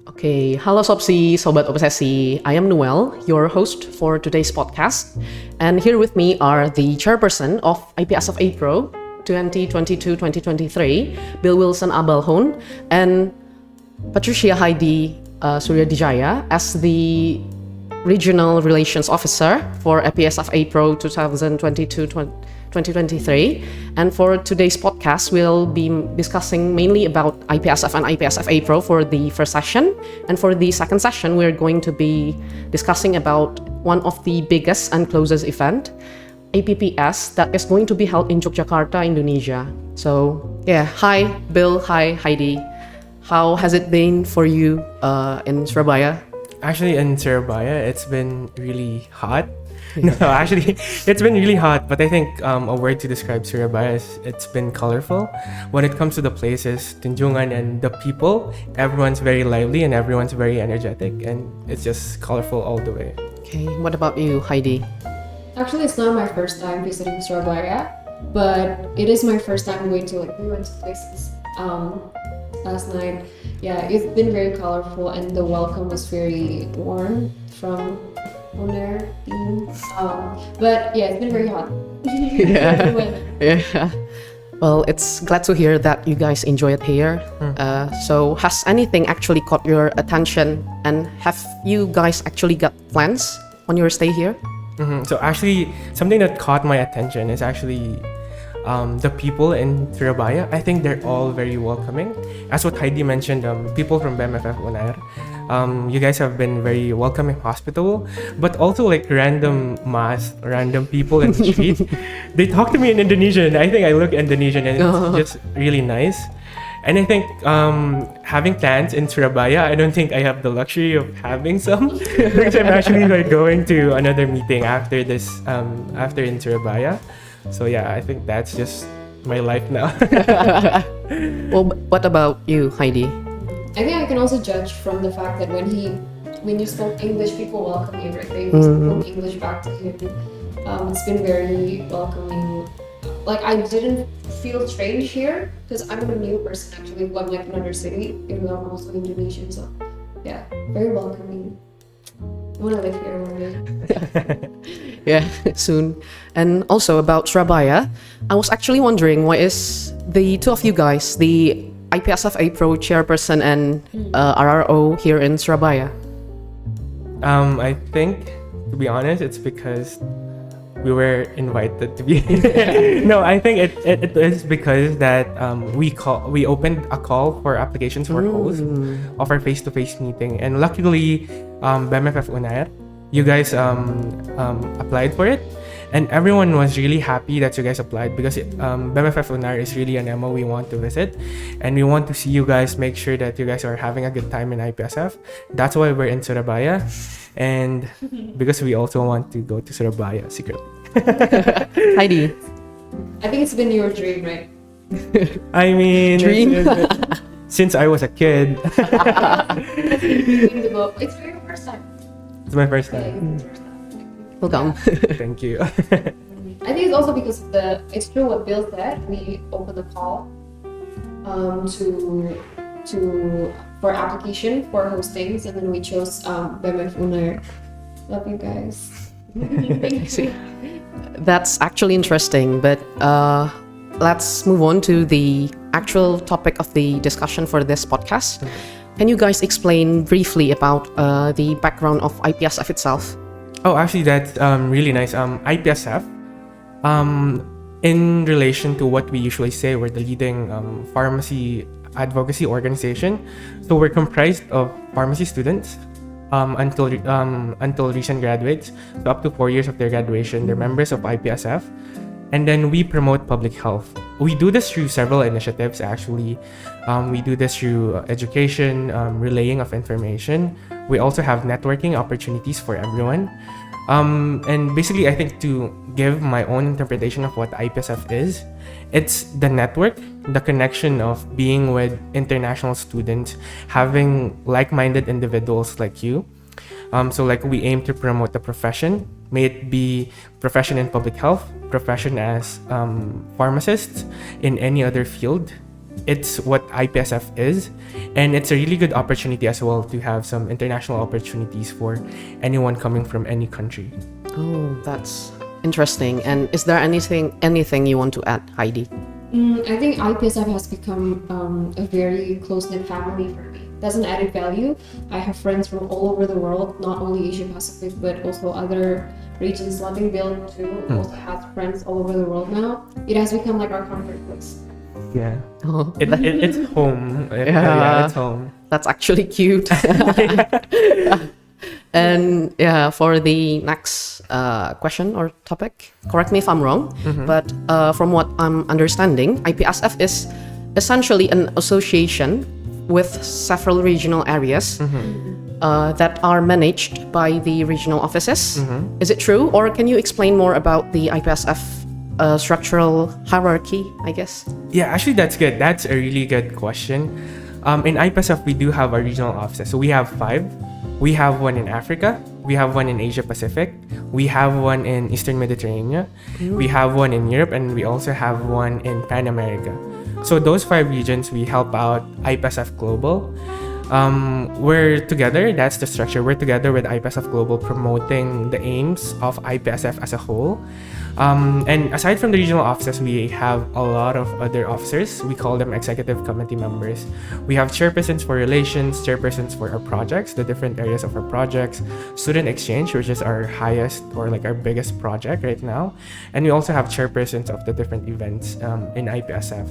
Okay, halo Sobat Obsesi. I am Noel, your host for today's podcast. And here with me are the chairperson of IPSF APRO 2022-2023, Bill Wilson Abalhon, and Patricia Heidi Suryadijaya as the Regional Relations Officer for IPSF APRO 2022-2023. And for today's podcast, we'll be discussing mainly about IPSF and IPSF APRO for the first session. And for the second session, we're going to be discussing about one of the biggest and closest event, APPS, that is going to be held in Yogyakarta, Indonesia. So yeah, hi Bill, hi Heidi. How has it been for you in Surabaya? Actually, in Surabaya, it's been really hot. No, actually, it's been really hot. But I think a word to describe Surabaya is it's been colorful. When it comes to the places, Tunjungan and the people, everyone's very lively and everyone's very energetic. And it's just colorful all the way. Okay, what about you, Heidi? Actually, it's not my first time visiting Surabaya, but it is my first time going to we went to places last night. Yeah, it's been very colorful and the welcome was very warm from Unair team. But yeah, it's been very hot. Yeah. Yeah. Well, it's glad to hear that you guys enjoy it here. So has anything actually caught your attention, and have you guys actually got plans on your stay here? So actually, something that caught my attention is actually the people in Surabaya. I think they're all very welcoming. As what Heidi mentioned, people from BEM FF UNAIR, you guys have been very welcoming, hospitable, but also like random people in the street. They talk to me in Indonesian. I think I look Indonesian and it's just really nice. And I think having plans in Surabaya, I don't think I have the luxury of having some because I'm actually like going to another meeting after this, after in Surabaya. So yeah, I think that's just my life now. Well, what about you, Heidi? I think I can also judge from the fact that when you spoke English, people welcome you, right? They spoke English back to him. It's been very welcoming. Like, I didn't feel strange here because I'm a new person actually. I'm like in another city, even though I'm also Indonesian. So yeah, very welcoming. I want to live here one day. Yeah, soon. And also about Surabaya, I was actually wondering, why is the two of you guys, the IPSF APRO chairperson and RRO here in Surabaya? I think, to be honest, it's because we were invited to be. No, I think it is because that we opened a call for applications for host of our face-to-face meeting, and luckily, BEM FF UNAIR, you guys applied for it, and everyone was really happy that you guys applied because BEM FF UNAIR is really an MO we want to visit, and we want to see you guys, make sure that you guys are having a good time in IPSF. That's why we're in Surabaya, and because we also want to go to Surabaya secretly. Heidi? I think it's been your dream, right? I mean, Dream? since I was a kid. It's for your first time. It's my first Yeah, time. it's your first time. Welcome. Thank you. I think it's also because it's true what Bill said. We opened the call for application for hostings, and then we chose BEM FF UNAIR. Love you guys. Thank you. That's actually interesting, but let's move on to the actual topic of the discussion for this podcast. Can you guys explain briefly about the background of IPSF itself? Oh, actually, that's really nice. IPSF, in relation to what we usually say, we're the leading pharmacy advocacy organization. So we're comprised of pharmacy students until recent graduates, so up to 4 years of their graduation. They're members of IPSF. And then we promote public health. We do this through several initiatives, actually. We do this through education, relaying of information. We also have networking opportunities for everyone. And basically, I think to give my own interpretation of what IPSF is, it's the network, the connection of being with international students, having like-minded individuals like you. So like we aim to promote the profession, may it be profession in public health, profession as pharmacists, in any other field, it's what IPSF is, and it's a really good opportunity as well to have some international opportunities for anyone coming from any country. Oh, that's interesting. And is there anything you want to add, Heidi? I think IPSF has become a very close-knit family for me. That's an added value. I have friends from all over the world, not only Asia Pacific, but also other regions. Loving Bill too also has friends all over the world now. It has become like our comfort place. Yeah, Oh, it's home. Yeah. It's home. that's actually cute. And yeah, for the next question or topic, correct me if I'm wrong, but from what I'm understanding, IPSF is essentially an association with several regional areas that are managed by the regional offices. Is it true? Or can you explain more about the IPSF structural hierarchy, I guess? Yeah, actually, that's good. That's a really good question. In IPSF, we do have our regional offices. So we have 5. We have one in Africa. We have one in Asia Pacific. We have one in Eastern Mediterranean. We have one in Europe, and we also have one in Pan America. So those 5 regions, we help out IPSF Global. We're together. That's the structure. We're together with IPSF Global, promoting the aims of IPSF as a whole. And aside from the regional offices, we have a lot of other officers. We call them executive committee members. We have chairpersons for relations, chairpersons for our projects, the different areas of our projects, student exchange, which is our highest or like our biggest project right now. And we also have chairpersons of the different events in IPSF.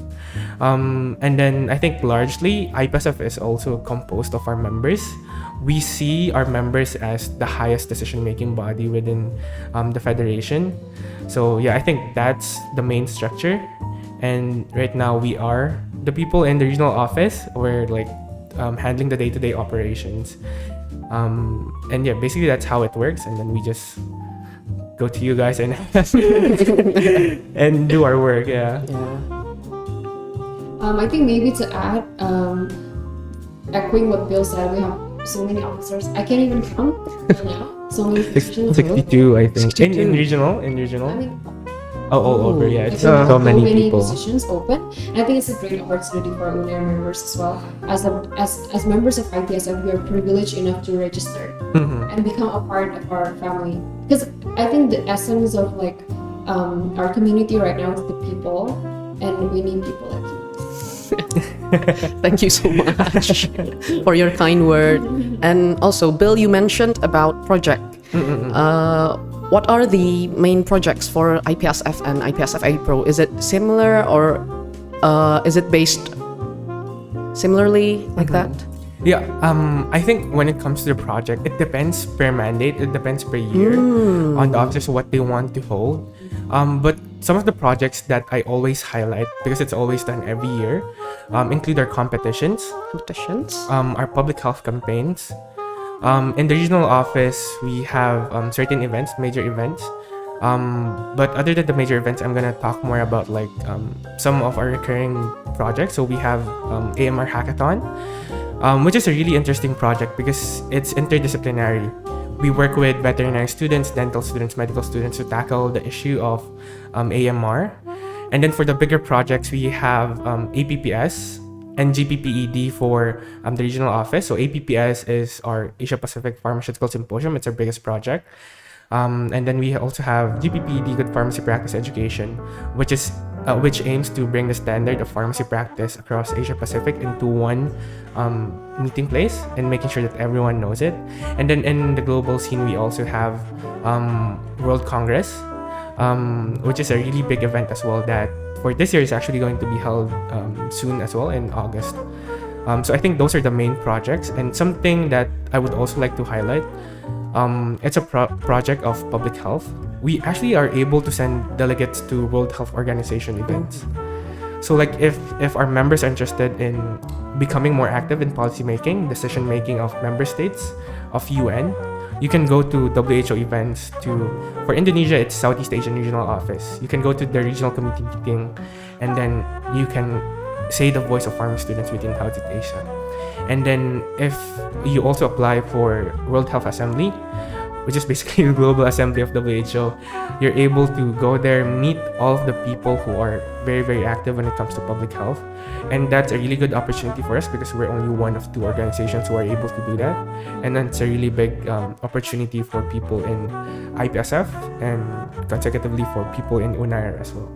And then I think largely IPSF is also composed of our members. We see our members as the highest decision-making body within the federation. So yeah, I think that's the main structure. And right now we are the people in the regional office. We're like handling the day-to-day operations. And yeah, basically that's how it works. And then we just go to you guys and and do our work. Yeah. I think maybe to add, echoing what Bill said, we have so many officers. I can't even count right now. So many positions. 62, I think. 62. In regional. I mean, all over. Yeah, I it's think so many people. positions open. And I think it's a great opportunity for UNAIR members as well. As members of IPSF, we are privileged enough to register and become a part of our family. Because I think the essence of like our community right now is the people, and we need people like you. Thank you so much for your kind word. And also, Bill, you mentioned about project. What are the main projects for IPSF and IPSF APRO? Is it similar or is it based similarly like that? Yeah, I think when it comes to the project, it depends per mandate, it depends per year on the officers what they want to hold. But some of the projects that I always highlight, because it's always done every year, include our competitions, our public health campaigns. In the regional office, we have certain events, major events. But other than the major events, I'm gonna talk more about like some of our recurring projects. So we have AMR Hackathon, which is a really interesting project because it's interdisciplinary. We work with veterinary students, dental students, medical students to tackle the issue of AMR. And then for the bigger projects, we have APPS and GPPED for the regional office. So APPS is our Asia Pacific Pharmaceutical Symposium. It's our biggest project. And then we also have GPPED, Good Pharmacy Practice Education, which aims to bring the standard of pharmacy practice across Asia Pacific into one meeting place and making sure that everyone knows it. And then in the global scene, we also have World Congress, which is a really big event as well that for this year is actually going to be held soon as well in August. So I think those are the main projects. And something that I would also like to highlight, it's a project of public health. We actually are able to send delegates to World Health Organization events. So like if our members are interested in becoming more active in policy making, decision making of member states of UN, you can go to WHO events. For Indonesia, it's Southeast Asian Regional Office. You can go to the regional committee meeting, and then you can say the voice of pharma students within Southeast Asia. And then if you also apply for World Health Assembly, which is basically the global assembly of WHO. You're able to go there, meet all of the people who are very, very active when it comes to public health. And that's a really good opportunity for us because we're only one of 2 organizations who are able to do that. And then it's a really big opportunity for people in IPSF and consecutively for people in UNAIR as well.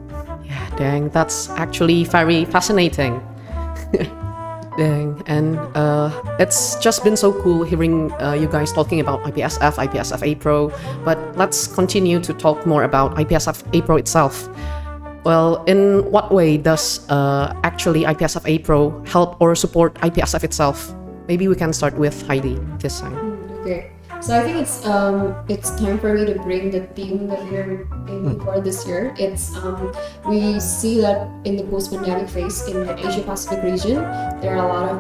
Yeah, dang, that's actually very fascinating. Dang, and it's just been so cool hearing you guys talking about IPSF, IPSF APRO, but let's continue to talk more about IPSF APRO itself. Well, in what way does actually IPSF APRO help or support IPSF itself? Maybe we can start with Heidi this time. Okay, so I think it's time for me to bring the theme that we're aiming for this year. It's we see that in the post-pandemic phase in the Asia Pacific region, there are a lot of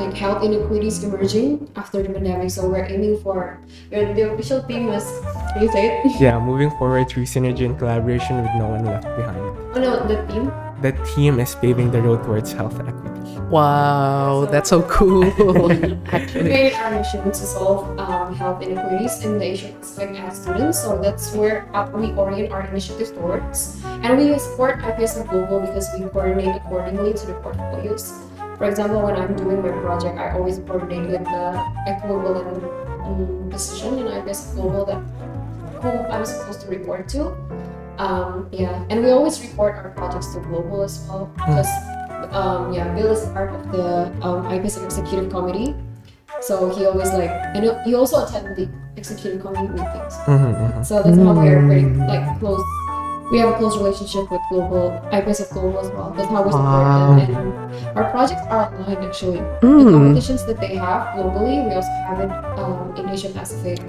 like health inequities emerging after the pandemic. So we're aiming for the official theme was, can you say it? Yeah, moving forward through synergy and collaboration with no one left behind. Oh no, the theme. The theme is paving the road towards health equity. Wow, that's so cool. We Actually, made our mission to solve health inequities in the Asia Pacific as students. So that's where we orient our initiatives towards. And we support IPSF Global because we coordinate accordingly to the portfolios. For example, when I'm doing my project, I always coordinate with the equivalent position in IPSF Global that who I'm supposed to report to. And we always report our projects to Global as well because Bill is part of the IPSF Executive Committee. So he always he also attend the Executive Committee meetings. So that's how we are very close. We have a close relationship with IPSF Global as well. That's how we support them. And our projects are aligned actually. The competitions that they have globally, we also have it in Asia Pacific.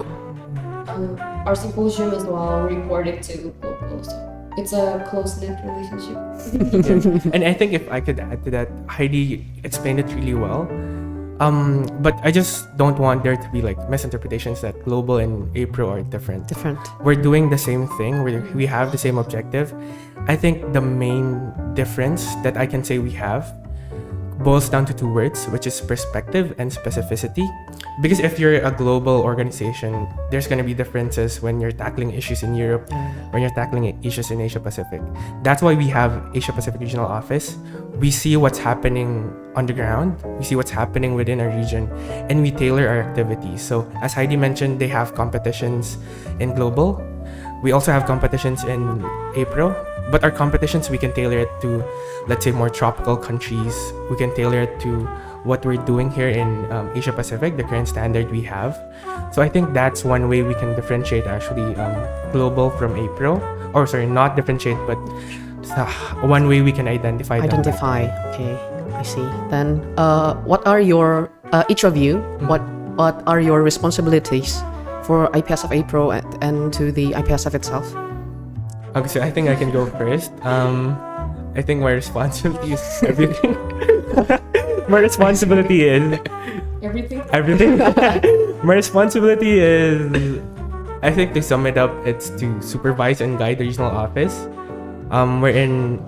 Our symposium as well, we report it to Global. So it's a close-knit relationship. And I think if I could add to that, Heidi explained it really well. But I just don't want there to be misinterpretations that Global and APRO are different. We're doing the same thing. We have the same objective. I think the main difference that I can say we have boils down to 2 words, which is perspective and specificity. Because if you're a global organization, there's going to be differences when you're tackling issues in Europe, when you're tackling issues in Asia Pacific. That's why we have Asia Pacific Regional Office. We see what's happening on the ground, we see what's happening within our region, and we tailor our activities. So as Heidi mentioned, they have competitions in global. We also have competitions in APRO, but our competitions, we can tailor it to, let's say, more tropical countries. We can tailor it to what we're doing here in Asia Pacific, the current standard we have. So I think that's one way we can differentiate actually global from APRO. Or sorry, not differentiate, but one way we can identify them. Okay, I see. Then what are your, each of you, what are your responsibilities for IPSF APRO and to the IPSF itself? Okay, so I think I can go first. I think my responsibility is everything. My responsibility is everything. My responsibility is, I think to sum it up, it's to supervise and guide the regional office.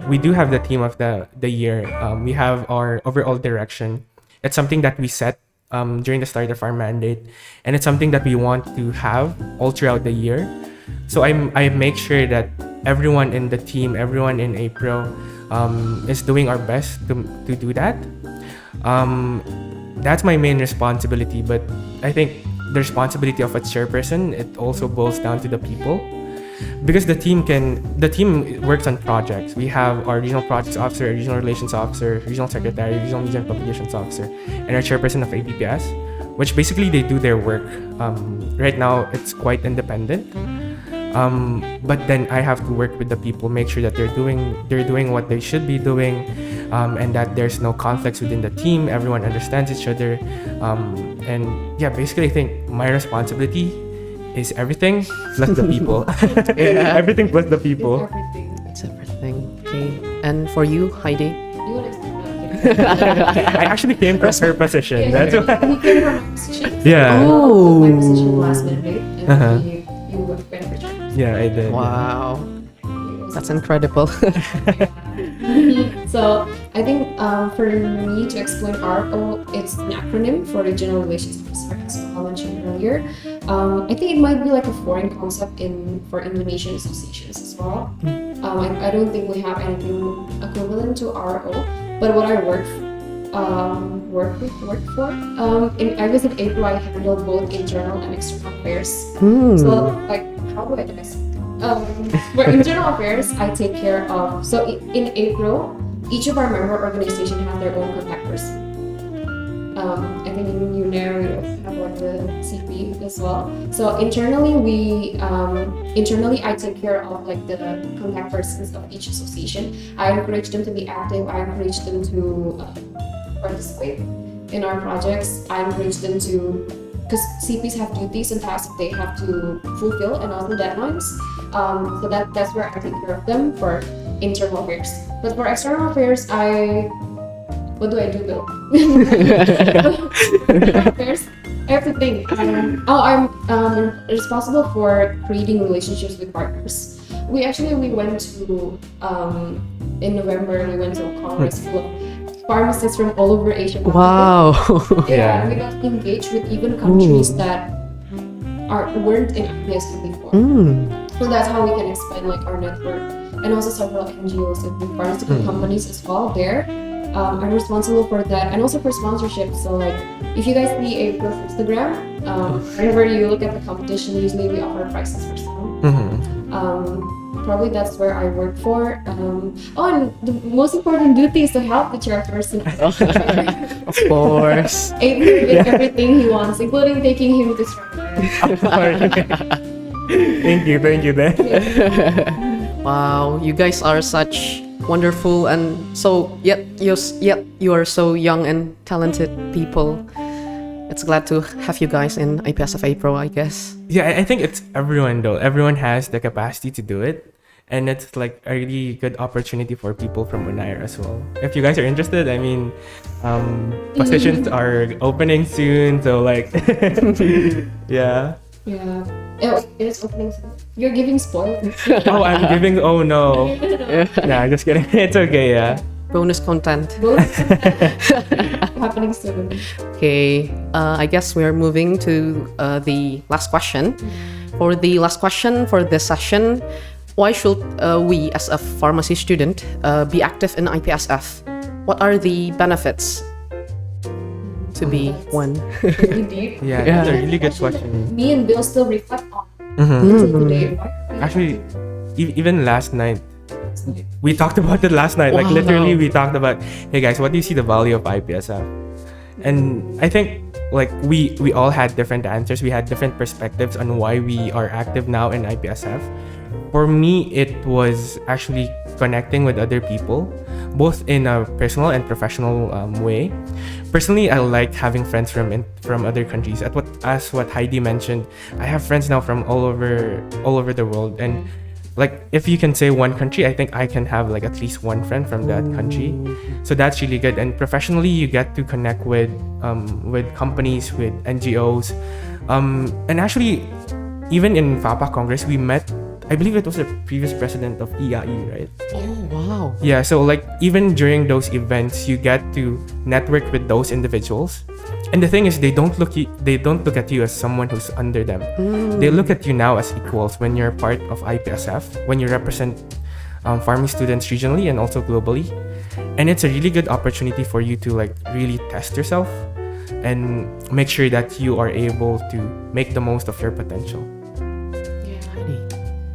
We do have the theme of the year. We have our overall direction. It's something that we set during the start of our mandate, and it's something that we want to have all throughout the year. So I make sure that everyone in the team, everyone in APRO is doing our best to do that. That's my main responsibility, but I think the responsibility of a chairperson, it also boils down to the people, because the team works on projects. We have our regional projects officer, regional relations officer, regional secretary, regional media and publications officer, and our chairperson of APPS, which basically they do their work. Right now it's quite independent, but then I have to work with the people, make sure that they're doing what they should be doing, and that there's no conflicts within the team. Everyone understands each other, and yeah, basically I think my responsibility is everything plus the people. Everything plus the people. It's everything. Okay. And for you, Heidi? You want to explain that? I actually came from her position. Yeah, That's why. he came from my position. Yeah. Oh. My position last mandate, and you went for change. Yeah, I did. Wow. That's incredible. So I think for me to explain ARPO, it's an acronym for Regional Relations Officer, as I mentioned earlier. I think it might be like a foreign concept for Indonesian associations as well. I don't think we have anything equivalent to RO, but what I work for, I was in APRO, I handled both internal and external affairs. So like, how do I do this? For internal affairs, I take care of, so in APRO, each of our member organizations have their own contact person. I think in UNAIR we also have like the CP as well. So internally I take care of like the contact persons of each association. I encourage them to be active. I encourage them to participate in our projects. I encourage them to, because CPs have duties and tasks that they have to fulfill and also deadlines. So that's where I take care of them for internal affairs. But for external affairs, what do I do though? Affairs, I have to think. I'm responsible for creating relationships with partners. We went to in November. We went to a congress full of pharmacists from all over Asia. Wow. Yeah, and we got engaged with even countries that weren't in IPSF before. So that's how we can expand like our network, and also several NGOs and pharmaceutical companies as well there. I'm responsible for that, and also for sponsorship. So like, if you guys see APRO's Instagram, whenever you look at the competition, usually we offer prizes for some. Probably that's where I work for. And the most important duty is to help the chairperson. Of course. APRO with everything he wants, including taking him to Australia. Thank you, Ben. Wow, you guys are such wonderful, and yet you are so young and talented people. It's glad to have you guys in IPSF APRO, I guess. Yeah, I think it's everyone though. Everyone has the capacity to do it, and it's like a really good opportunity for people from UNAIR as well. If you guys are interested, I mean, positions are opening soon, so like, yeah. Yeah. It is opening soon. You're giving spoilers. Oh, I'm giving. Oh no. Nah, I'm just kidding. It's okay. Yeah. Bonus content. Happening soon. Okay, I guess we are moving to the last question. For the last question for this session, why should we as a pharmacy student be active in IPSF? What are the benefits to be one? Really deep. Yeah, that's a really good question. Me and Bill still reflect on until today. Actually, even last night, we talked about it last night. Like literally, we talked about, hey guys, what do you see the value of IPSF? And I think like we all had different answers. We had different perspectives on why we are active now in IPSF. For me, it was actually connecting with other people, both in a personal and professional way. Personally, I like having friends from other countries. As what Heidi mentioned, I have friends now from all over the world, and like if you can say one country, I think I can have like at least one friend from that country. So that's really good. And professionally, you get to connect with companies, with NGOs, and actually, even in FAPA Congress, we met. I believe it was the previous president of EIE, right? Oh, wow. Yeah, so like even during those events, you get to network with those individuals. And the thing is, they don't look at you as someone who's under them. They look at you now as equals when you're part of IPSF, when you represent pharmacy students regionally and also globally. And it's a really good opportunity for you to like really test yourself and make sure that you are able to make the most of your potential.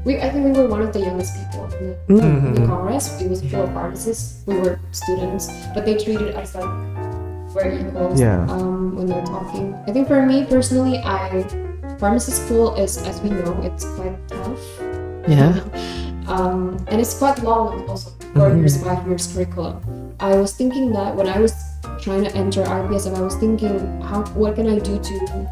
I think we were one of the youngest people in the Congress. It was full of pharmacists. We were students, but they treated us like very equal when they were talking. I think for me personally, pharmacy school is, as we know, it's quite tough. Yeah. And it's quite long also, 4 years, 5 years curriculum. I was thinking that when I was trying to enter IPSF, I was thinking, what can I do to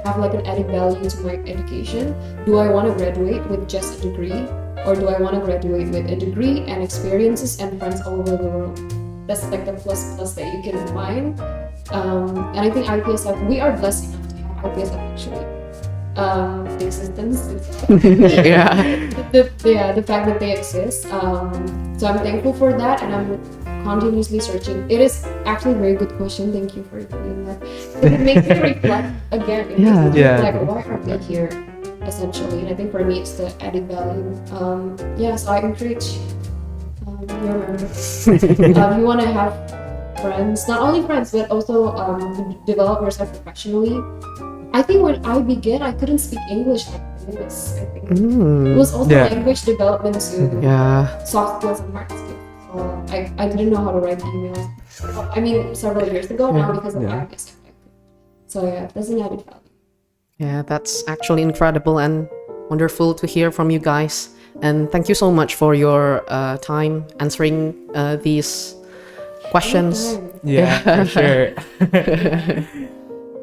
have like an added value to my education? Do I want to graduate with just a degree, or do I want to graduate with a degree and experiences and friends all over the world? That's like the plus that you can find. And I think IPSF, we are blessed enough to have IPSF actually. The existence itself. Yeah. The fact that they exist. So I'm thankful for that, and I'm continuously searching. It is actually a very good question. Thank you for doing that. It makes me reflect again. It makes me reflect, why are we here, essentially? And I think for me, it's the added value. So I encourage your members. You want to have friends, not only friends, but also develop yourself professionally. I think when I began, I couldn't speak English like this. I think it was also language development to soft skills and hard skills. So I didn't know how to write emails. I mean, several years ago now because of IPSF. So yeah, that's an added value. Yeah, that's actually incredible and wonderful to hear from you guys. And thank you so much for your time answering these questions. Yeah, for sure.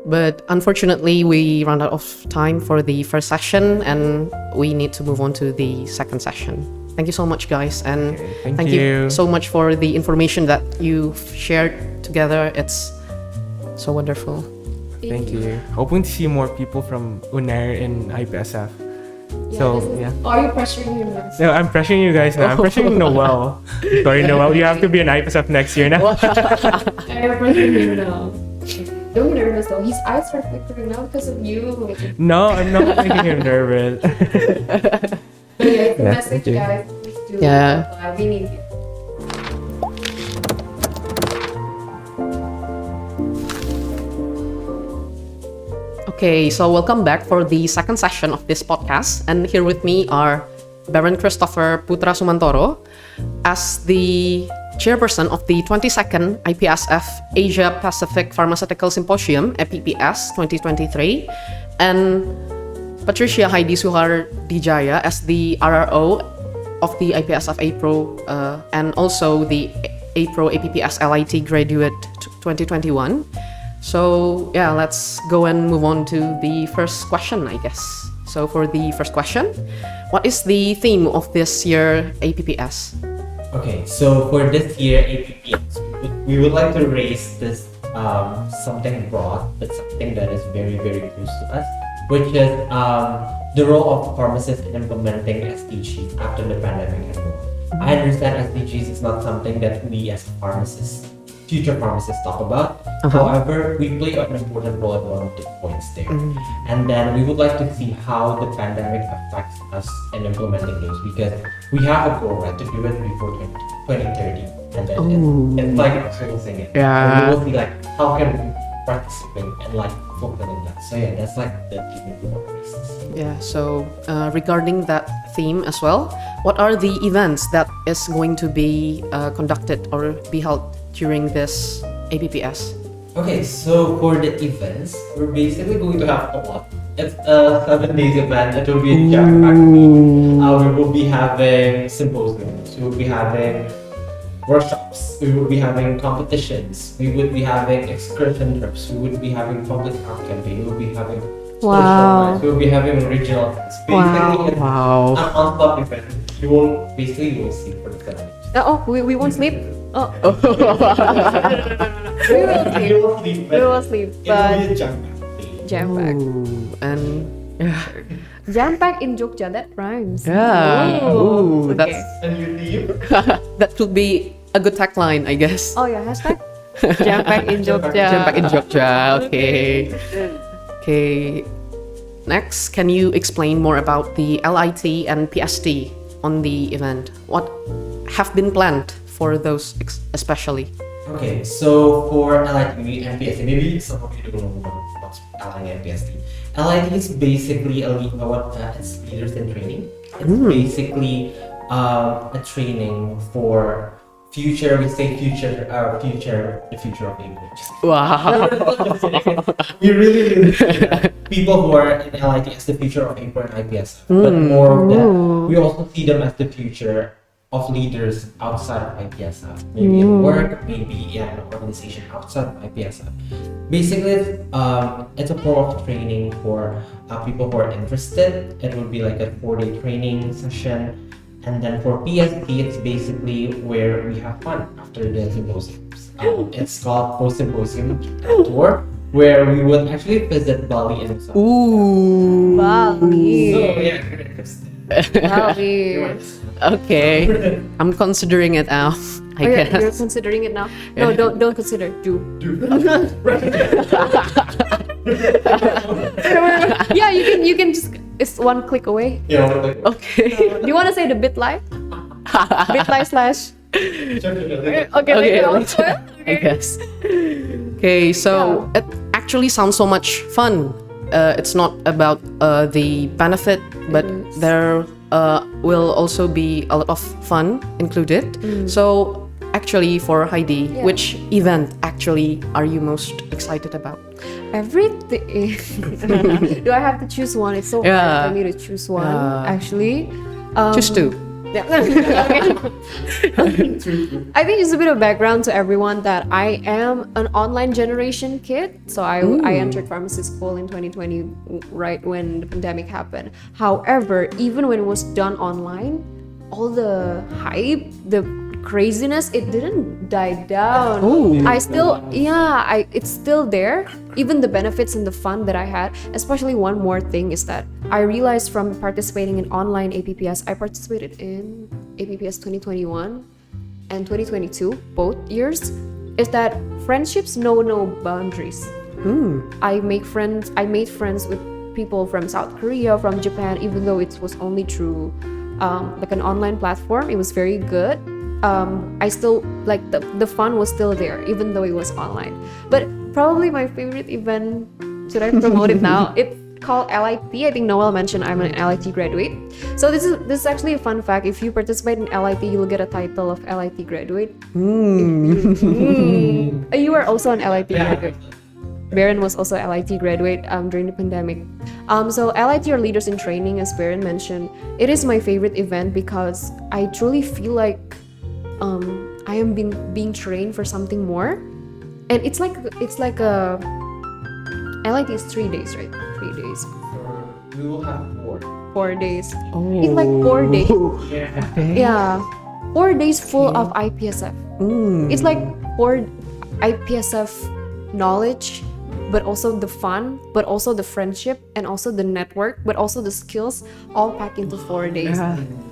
But unfortunately, we ran out of time for the first session and we need to move on to the second session. Thank you so much, guys. And thank you so much for the information that you've shared together. It's so wonderful. Thank you. Hoping to see more people from UNAIR in IPSF. Are you pressuring me now? No, I'm pressuring you guys now. I'm pressuring Noel. Sorry, Noel, you have to be an IPSF next year now. I'm pressuring you now. Don't be nervous though. His eyes are flickering now because of you. No, I'm not making him nervous. But it's a message, guys. Please do apply. We need you. Okay, so welcome back for the second session of this podcast. And here with me are Baron Christopher Putra Sumantoro as the chairperson of the 22nd IPSF Asia Pacific Pharmaceutical Symposium, EPS 2023, and Patricia Heidi Suhar Dijaya as the RRO of the IPSF APRO and also the APRO APPS LIT graduate 2021. So yeah, let's go and move on to the first question, I guess. So for the first question, what is the theme of this year APPS? Okay, so for this year APPS, we would like to raise this something broad, but something that is very, very close to us, which is the role of pharmacists in implementing SDGs after the pandemic and more. I understand SDGs is not something that we as pharmacists, future pharmacists, talk about. However, we play an important role at one of the points there. And then we would like to see how the pandemic affects us in implementing those, because we have a goal, right, to do it before 2030. And then it's like a whole thing. And we will see like how can we participate and like fulfilling that. So yeah, that's like the theme of this. Yeah, so regarding that theme as well, what are the events that is going to be conducted or be held during this APPS? Okay, so for the events, we're basically going to have a lot. It's a 7 days event. It will be a jam-packed week. We will be having symposiums. We will be having workshops. We will be having competitions. We would be having excursion trips. We would be having public health campaign. We will be having social events. We will be having regional events. Basically, it's an on-top event. You won't sleep for the 7 days. We won't sleep. We will sleep. But it will be a jam-packed. Jam-packed. And Jam-packed in Jogja, that rhymes. That's And you leave. that could be a good tagline, I guess. Oh yeah, hashtag Jam-packed in Jogja. Jam-packed in Jogja. Okay. Next, can you explain more about the LIT and PST on the event? What have been planned for those especially? Okay, so for LIT and PST, maybe some of you don't know what's LIT and PST. LIT is basically it's leaders in training. It's basically a training for the future of English. Wow. We really people who are in LIT as the future of APRO and IPSF, but more of that, we also see them as the future of leaders outside of IPSF, maybe in work, maybe in an organization outside of IPSF. Basically, it's a form of training for people who are interested. It would be like a 4-day training session. And then for PST, it's basically where we have fun after the symposiums. It's called post-symposium tour, where we would actually visit Bali and South. Ooh. Bali. So yeah, if you're interested. That'll be. Okay. I'm considering it now. I You're guess. considering it now. No, don't consider. Do. Yeah, you can just. It's one click away. Okay. Do you want to say the Bitly? Bitly slash. Okay. Okay, Okay. I guess. Okay, so it actually sounds so much fun. It's not about the benefit, but there will also be a lot of fun included. So actually for Heidi, which event actually are you most excited about? Everything. Do I have to choose one? It's so hard for me to choose one. Actually, Choose two. yeah. I think just a bit of background to everyone that I am an online generation kid. So I entered pharmacy school in 2020, right when the pandemic happened. However, even when it was done online, all the hype, the craziness, it didn't die down. I still, it's still there. Even the benefits and the fun that I had. Especially one more thing is that I realized from participating in online APPS, I participated in APPS 2021 and 2022, both years, is that friendships know no boundaries. I made friends with people from South Korea, from Japan, even though it was only through like an online platform. It was very good. I still like the fun was still there even though it was online. But probably my favorite event, should I promote it now? It's called LIT. I think Noel mentioned I'm an LIT graduate. So this is actually a fun fact. If you participate in LIT, you'll get a title of LIT graduate. You are also an LIT graduate. Baron was also a LIT graduate during the pandemic. So LIT or Leaders in Training, as Baron mentioned, it is my favorite event because I truly feel like I am being trained for something more, and it's like a LIT is 3 days, right? 3 days. We will have 4 days. It's like 4 days. Yeah, 4 days full of IPSF. It's like 4 IPSF knowledge, but also the fun, but also the friendship, and also the network, but also the skills, all packed into 4 days.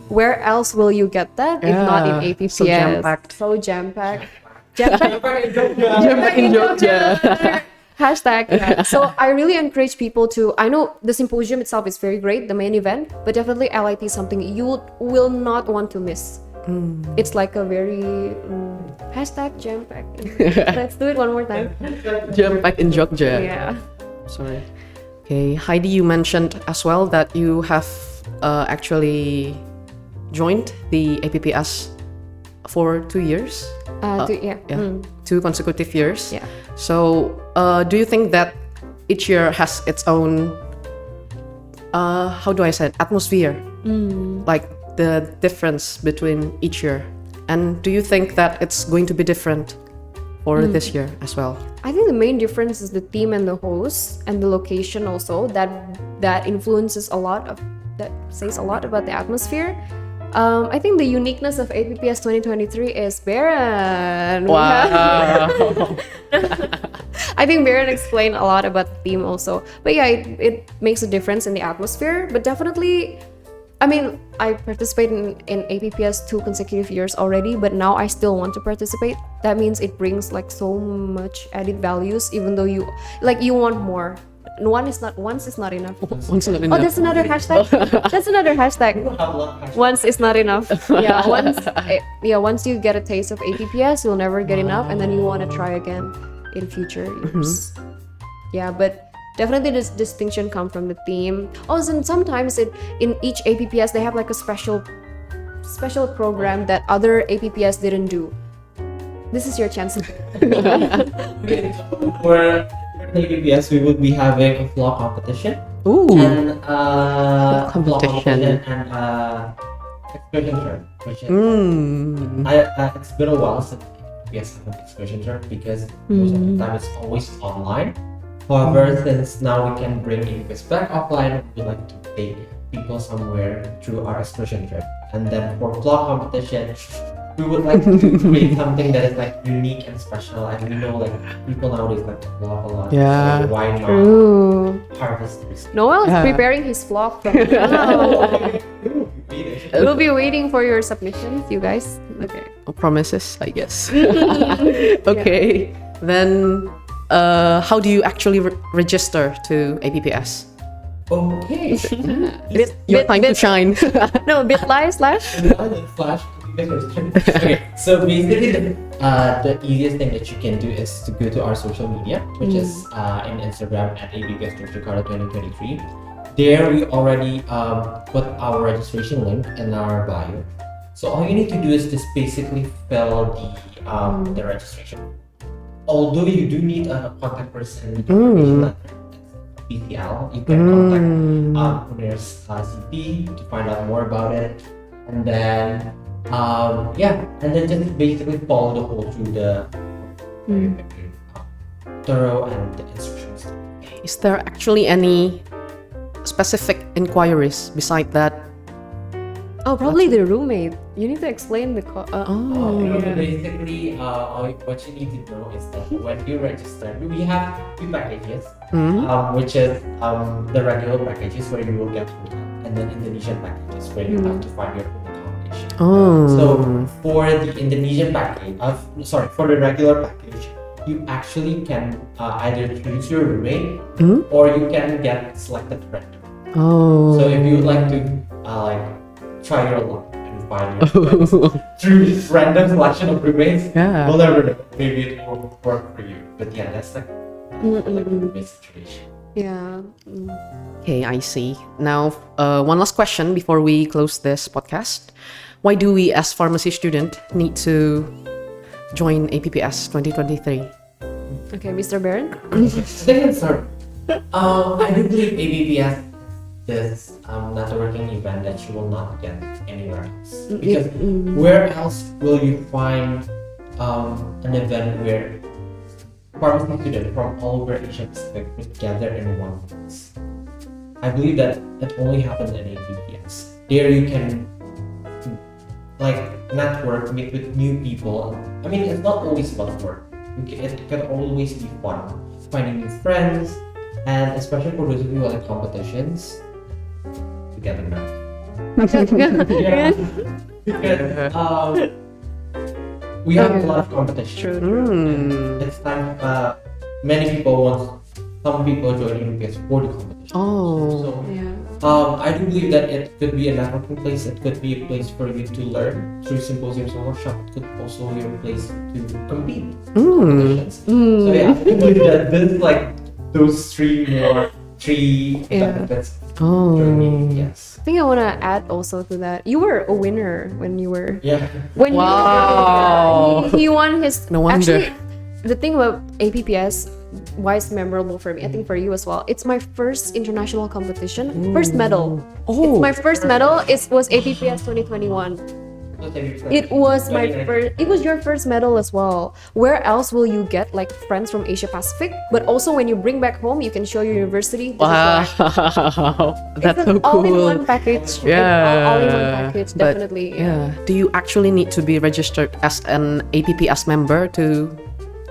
Where else will you get that if not in APPS? So jam-packed. So jam-packed. Jam-packed in Jogja. Hashtag. Yeah. So I really encourage people to, I know the symposium itself is very great, the main event, but definitely LIT is something you will not want to miss. It's like a very hashtag jam-packed. Let's do it one more time. Jam-packed in Jogja. Yeah. Sorry. Okay, Heidi, you mentioned as well that you have actually joined the APPS for 2 years. 2 consecutive years. Yeah. So, do you think that each year has its own, how do I say it, atmosphere? Like the difference between each year? And do you think that it's going to be different for this year as well? I think the main difference is the theme and the host and the location also. That influences a lot of, that says a lot about the atmosphere. I think the uniqueness of APPS 2023 is Baron. Wow. I think Baron explained a lot about the theme also. But yeah, it makes a difference in the atmosphere. But definitely, I mean, I participated in APPS 2 consecutive years already, but now I still want to participate. That means it brings like so much added values, even though you want more. Once is not enough. Once is not enough. Oh, that's another hashtag. That's another hashtag. Once is not enough. Yeah, once you get a taste of APPS, you'll never get enough, and then you want to try again in future years. Yeah, but definitely this distinction comes from the theme. Also, and sometimes in each APPS they have like a special program that other APPS didn't do. This is your chance. For APPS, we would be having a vlog competition. And competition. And excursion term, which is it's been a while since APPS have an excursion term because most of the time it's always online. However, since now we can bring APPS back offline, we would like to take people somewhere through our excursion trip. And then for vlog competition, we would like to create something that is like unique and special, and we know like people nowadays like to vlog a lot. Yeah. So why not Ooh. harvest this? Noel is preparing his vlog from now. We'll be waiting for your submissions, you guys. Okay. Promises, I guess. Okay. Then, how do you actually register to APPS? Okay. Your time to shine. No, bit.ly/ Flash. Okay, so basically the easiest thing that you can do is to go to our social media, which is in Instagram at APPS.Jakarta 2023. There we already put our registration link in our bio. So all you need to do is just basically fill the registration. Although you do need a contact person, PCL, you can contact UNAIR's CP to find out more about it, and then and then just basically follow the whole through the thorough and the instructions. Is there actually any specific inquiries beside that? Oh, probably the roommate. You need to explain the Basically, what you need to know is that when you register, we have two packages, which is the regular packages where you will get food, and then Indonesian packages where you have to find your own accommodation. So for the Indonesian package, for the regular package, you actually can either choose your roommate or you can get selected random. So if you would like to try your luck and find your through random selection of roommates, we'll never know. Maybe it will work for you. But yeah, that's like a roommate situation. Yeah. Okay, I see. Now, one last question before we close this podcast. Why do we as pharmacy student need to join APPS 2023? Okay, Mr. Baron? Sorry. I do believe APPS is networking event that you will not get anywhere else. Because where else will you find an event where pharmacy students from all over Asia Pacific would gather in one place? I believe that it only happens in APPS. There you can network, meet with new people. I mean, it's not always about work. It can always be fun, finding new friends, and especially for those of you who like competitions, together now. Because we have a lot of competition. It's time. Some people join APPS for the competition. I do believe that it could be a networking place. It could be a place for you to learn through symposiums or workshops. It could also be a place to compete in competitions. So yeah, I believe that this those three benefits. Yes. I think I want to add also to that. You were a winner when you were. Yeah. He won his. No wonder. Actually, the thing about APPS, why it's memorable for me, I think for you as well. It's my first international competition, first medal. It's my first medal. It was APPS 2021. It was my first. It was your first medal as well. Where else will you get friends from Asia Pacific? But also when you bring back home, you can show your university. Wow, that's so cool. All-in-one package. All-in-one package, definitely. Do you actually need to be registered as an APPS member to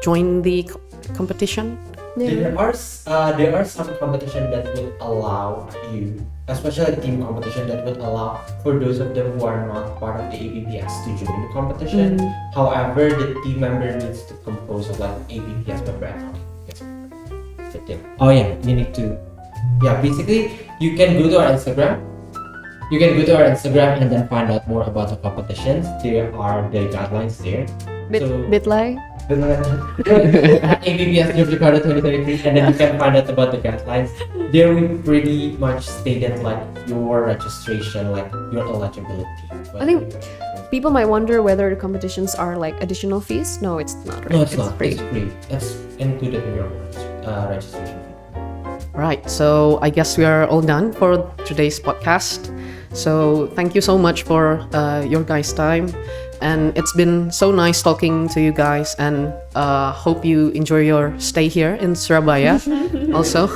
join the competition? There are some competition that will allow you, especially a team competition, that will allow for those of them who are not part of the APPS to join the competition. However, the team member needs to compose of APPS member account. Oh yeah, you need to. Yeah, basically you can go to our Instagram. You can go to our Instagram and then find out more about the competitions. There are the guidelines there. Bit.ly? APPS Jakarta 2023, and then you can find out about the guidelines. There we pretty much stated your registration, your eligibility. I think people might wonder whether the competitions are additional fees. No, it's not. Right? No, it's not. Free. It's free. It's included in your registration fee. Right, so I guess we are all done for today's podcast. So thank you so much for your guys' time. And it's been so nice talking to you guys, and hope you enjoy your stay here in Surabaya also.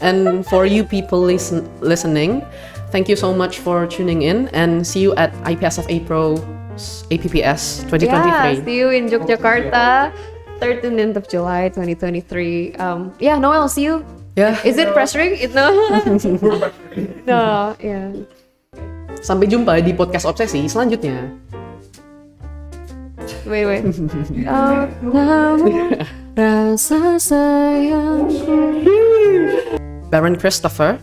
And for you people listening, thank you so much for tuning in, and see you at IPSF APRO's APPS 2023. Yeah, see you in Yogyakarta, 13th of July 2023. Noel, see you. Yeah. Is it pressuring? No. No, yeah. Sampai jumpa di podcast obsesi selanjutnya. Wait. Kamu rasa sayangku. Baron Christopher.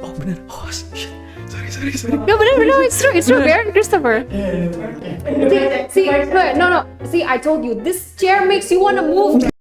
Oh bener. Oh shit. Sorry. No, it's true. Baron Christopher. See, no. See, I told you, this chair makes you want to move.